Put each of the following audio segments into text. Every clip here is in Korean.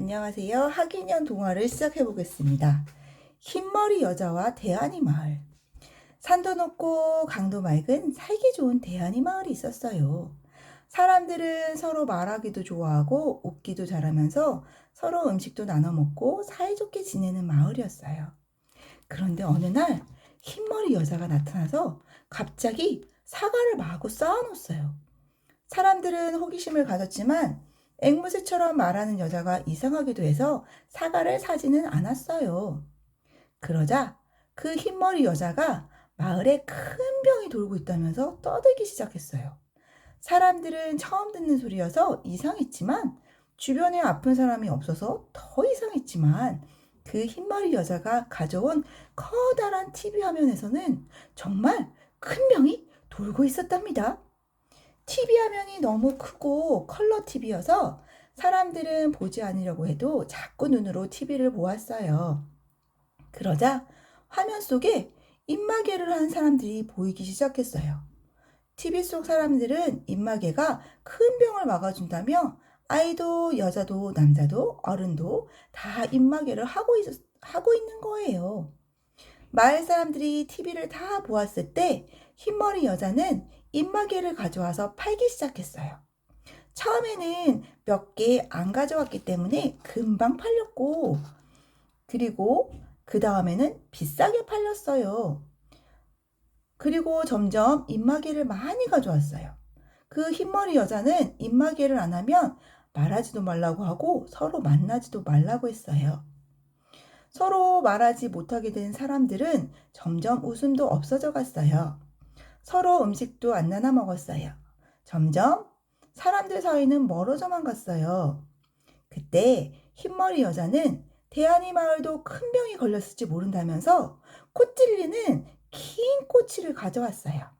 안녕하세요. 학인년 동화를 시작해 보겠습니다. 흰머리 여자와 대안이 마을. 산도 높고 강도 맑은 살기 좋은 대안이 마을이 있었어요. 사람들은 서로 말하기도 좋아하고 웃기도 잘하면서 서로 음식도 나눠 먹고 사이좋게 지내는 마을이었어요. 그런데 어느 날 흰머리 여자가 나타나서 갑자기 사과를 마구 쌓아놓았어요. 사람들은 호기심을 가졌지만 앵무새처럼 말하는 여자가 이상하기도 해서 사과를 사지는 않았어요. 그러자 그 흰머리 여자가 마을에 큰 병이 돌고 있다면서 떠들기 시작했어요. 사람들은 처음 듣는 소리여서 이상했지만 주변에 아픈 사람이 없어서 더 이상했지만 그 흰머리 여자가 가져온 커다란 TV 화면에서는 정말 큰 병이 돌고 있었답니다. TV 화면이 너무 크고 컬러 TV여서 사람들은 보지 않으려고 해도 자꾸 눈으로 TV를 보았어요. 그러자 화면 속에 입마개를 한 사람들이 보이기 시작했어요. TV 속 사람들은 입마개가 큰 병을 막아준다며 아이도 여자도 남자도 어른도 다 입마개를 하고 있는 거예요. 마을 사람들이 TV를 다 보았을 때 흰머리 여자는 입마개를 가져와서 팔기 시작했어요. 처음에는 몇 개 안 가져왔기 때문에 금방 팔렸고, 그리고 그 다음에는 비싸게 팔렸어요. 그리고 점점 입마개를 많이 가져왔어요. 그 흰머리 여자는 입마개를 안 하면 말하지도 말라고 하고 서로 만나지도 말라고 했어요. 서로 말하지 못하게 된 사람들은 점점 웃음도 없어져 갔어요. 서로 음식도 안 나눠 먹었어요. 점점 사람들 사이는 멀어져만 갔어요. 그때 흰머리 여자는 대안이 마을도 큰 병이 걸렸을지 모른다면서 코 찔리는 긴 꼬치를 가져왔어요.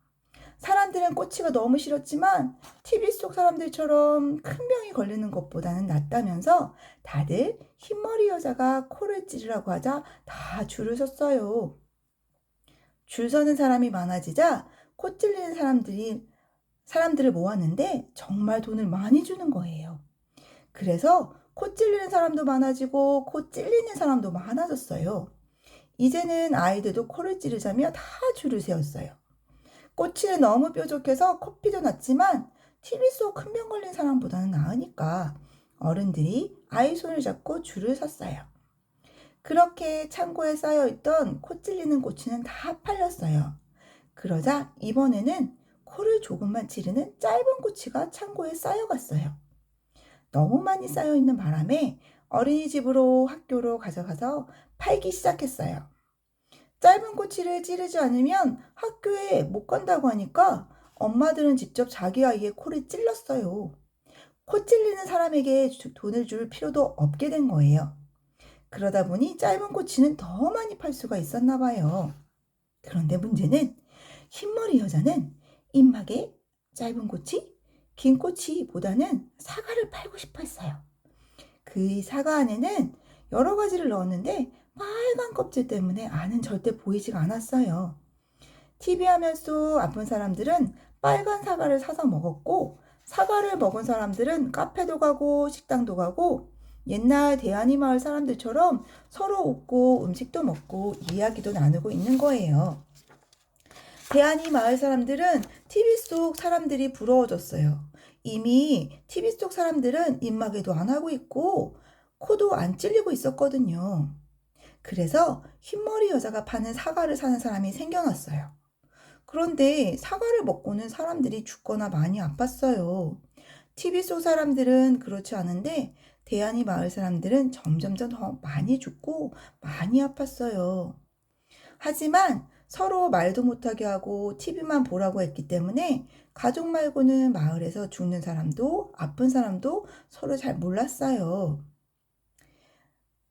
사람들은 꼬치가 너무 싫었지만 TV 속 사람들처럼 큰 병이 걸리는 것보다는 낫다면서 다들 흰머리 여자가 코를 찌르라고 하자 다 줄을 섰어요. 줄 서는 사람이 많아지자 코 찔리는 사람들을 모았는데 정말 돈을 많이 주는 거예요. 그래서 코 찔리는 사람도 많아지고 코 찔리는 사람도 많아졌어요. 이제는 아이들도 코를 찌르자며 다 줄을 세웠어요. 꼬치는 너무 뾰족해서 코피도 났지만 TV 속 큰 병 걸린 사람보다는 나으니까 어른들이 아이 손을 잡고 줄을 섰어요. 그렇게 창고에 쌓여있던 코 찔리는 꼬치는 다 팔렸어요. 그러자 이번에는 코를 조금만 찌르는 짧은 꼬치가 창고에 쌓여갔어요. 너무 많이 쌓여있는 바람에 어린이집으로 학교로 가져가서 팔기 시작했어요. 짧은 꼬치를 찌르지 않으면 학교에 못 간다고 하니까 엄마들은 직접 자기 아이의 코를 찔렀어요. 코 찔리는 사람에게 돈을 줄 필요도 없게 된 거예요. 그러다 보니 짧은 꼬치는 더 많이 팔 수가 있었나 봐요. 그런데 문제는 흰머리 여자는 입마개, 짧은 꼬치, 긴 꼬치보다는 사과를 팔고 싶어 했어요. 그 사과 안에는 여러 가지를 넣었는데 빨간 껍질 때문에 안은 절대 보이지가 않았어요. TV 화면 속 아픈 사람들은 빨간 사과를 사서 먹었고 사과를 먹은 사람들은 카페도 가고 식당도 가고 옛날 대안이 마을 사람들처럼 서로 웃고 음식도 먹고 이야기도 나누고 있는 거예요. 대안이 마을 사람들은 TV 속 사람들이 부러워졌어요. 이미 TV 속 사람들은 입마개도 안 하고 있고 코도 안 찔리고 있었거든요. 그래서 흰머리 여자가 파는 사과를 사는 사람이 생겨났어요. 그런데 사과를 먹고는 사람들이 죽거나 많이 아팠어요. TV 속 사람들은 그렇지 않은데 대안이 마을 사람들은 점점점 더 많이 죽고 많이 아팠어요. 하지만 서로 말도 못하게 하고 TV만 보라고 했기 때문에 가족 말고는 마을에서 죽는 사람도 아픈 사람도 서로 잘 몰랐어요.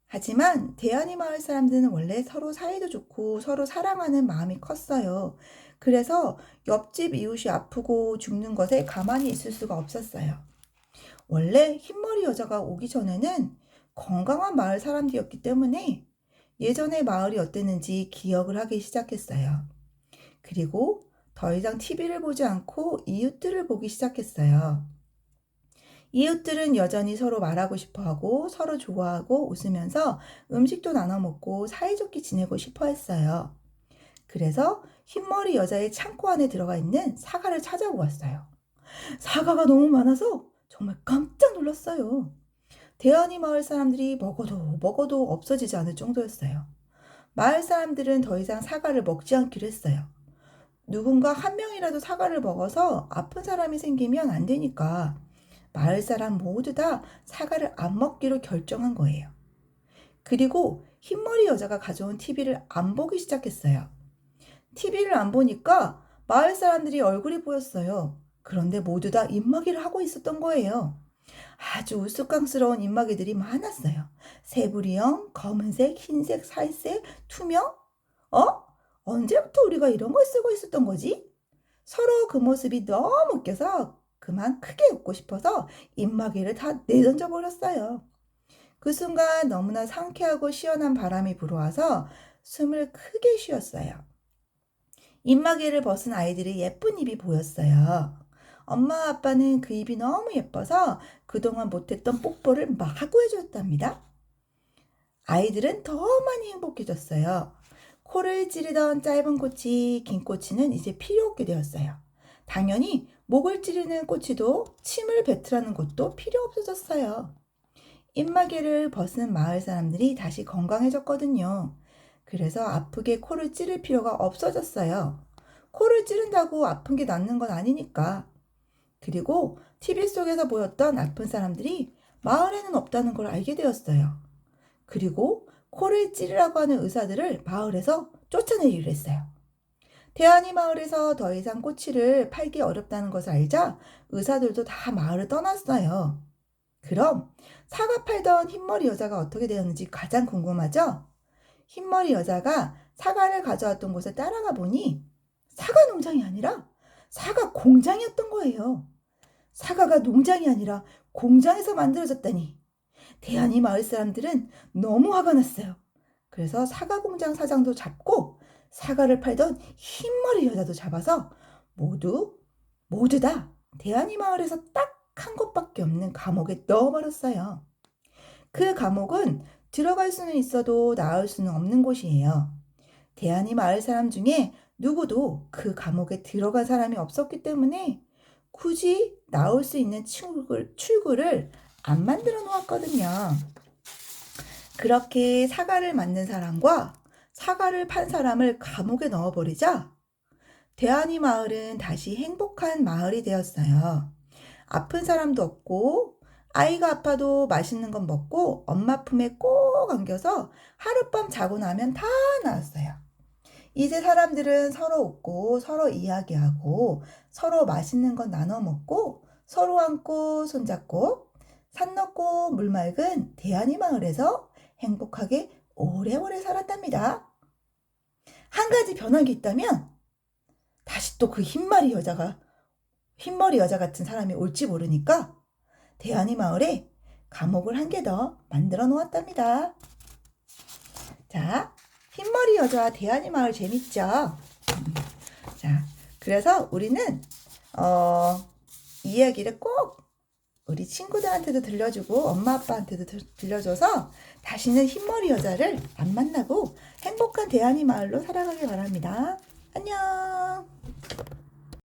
하지만 대안이 마을 사람들은 원래 서로 사이도 좋고 서로 사랑하는 마음이 컸어요. 그래서 옆집 이웃이 아프고 죽는 것에 가만히 있을 수가 없었어요. 원래 흰머리 여자가 오기 전에는 건강한 마을 사람들이었기 때문에 예전에 마을이 어땠는지 기억을 하기 시작했어요. 그리고 더 이상 TV를 보지 않고 이웃들을 보기 시작했어요. 이웃들은 여전히 서로 말하고 싶어하고 서로 좋아하고 웃으면서 음식도 나눠 먹고 사이좋게 지내고 싶어 했어요. 그래서 흰머리 여자의 창고 안에 들어가 있는 사과를 찾아보았어요. 사과가 너무 많아서 정말 깜짝 놀랐어요. 대환이 마을 사람들이 먹어도 없어지지 않을 정도였어요. 마을 사람들은 더 이상 사과를 먹지 않기로 했어요. 누군가 한 명이라도 사과를 먹어서 아픈 사람이 생기면 안 되니까 마을 사람 모두 다 사과를 안 먹기로 결정한 거예요. 그리고 흰머리 여자가 가져온 TV를 안 보기 시작했어요. TV를 안 보니까 마을 사람들이 얼굴이 보였어요. 그런데 모두 다 입마개를 하고 있었던 거예요. 아주 우스꽝스러운 입마개들이 많았어요. 새부리형, 검은색, 흰색, 살색, 투명? 언제부터 우리가 이런 걸 쓰고 있었던 거지? 서로 그 모습이 너무 웃겨서 그만 크게 웃고 싶어서 입마개를 다 내던져 버렸어요. 그 순간 너무나 상쾌하고 시원한 바람이 불어와서 숨을 크게 쉬었어요. 입마개를 벗은 아이들의 예쁜 입이 보였어요. 엄마 아빠는 그 입이 너무 예뻐서 그동안 못했던 뽀뽀를 마구 해줬답니다. 아이들은 더 많이 행복해졌어요. 코를 찌르던 짧은 꼬치, 긴 꼬치는 이제 필요 없게 되었어요. 당연히 목을 찌르는 꼬치도 침을 뱉으라는 것도 필요 없어졌어요. 입마개를 벗은 마을 사람들이 다시 건강해졌거든요. 그래서 아프게 코를 찌를 필요가 없어졌어요. 코를 찌른다고 아픈 게 낫는 건 아니니까. 그리고 TV 속에서 보였던 아픈 사람들이 마을에는 없다는 걸 알게 되었어요. 그리고 코를 찌르라고 하는 의사들을 마을에서 쫓아내기로 했어요. 대환이 마을에서 더 이상 꼬치를 팔기 어렵다는 것을 알자 의사들도 다 마을을 떠났어요. 그럼 사과 팔던 흰머리 여자가 어떻게 되었는지 가장 궁금하죠? 흰머리 여자가 사과를 가져왔던 곳에 따라가 보니 사과 농장이 아니라 사과 공장이었던 거예요. 사과가 농장이 아니라 공장에서 만들어졌다니. 대환이 마을 사람들은 너무 화가 났어요. 그래서 사과 공장 사장도 잡고 사과를 팔던 흰머리 여자도 잡아서 모두 다 대환이 마을에서 딱 한 곳밖에 없는 감옥에 넣어버렸어요. 그 감옥은 들어갈 수는 있어도 나올 수는 없는 곳이에요. 대환이 마을 사람 중에 누구도 그 감옥에 들어간 사람이 없었기 때문에 굳이 나올 수 있는 출구를 안 만들어 놓았거든요. 그렇게 사과를 만든 사람과 사과를 판 사람을 감옥에 넣어버리자 대환이 마을은 다시 행복한 마을이 되었어요. 아픈 사람도 없고 아이가 아파도 맛있는 건 먹고 엄마 품에 꼭 안겨서 하룻밤 자고 나면 다 나았어요. 이제 사람들은 서로 웃고 서로 이야기하고 서로 맛있는 건 나눠 먹고 서로 안고 손잡고 산 넘고 물 맑은 대환이 마을에서 행복하게 오래오래 살았답니다. 한 가지 변한 게 있다면 다시 또 그 흰머리 여자 같은 사람이 올지 모르니까 대환이 마을에 감옥을 한 개 더 만들어 놓았답니다. 자, 흰머리 여자와 대환이 마을 재밌죠? 자, 그래서 우리는 이 이야기를 꼭 우리 친구들한테도 들려주고 엄마 아빠한테도 들려줘서 다시는 흰머리 여자를 안 만나고 행복한 대환이 마을로 살아가길 바랍니다. 안녕.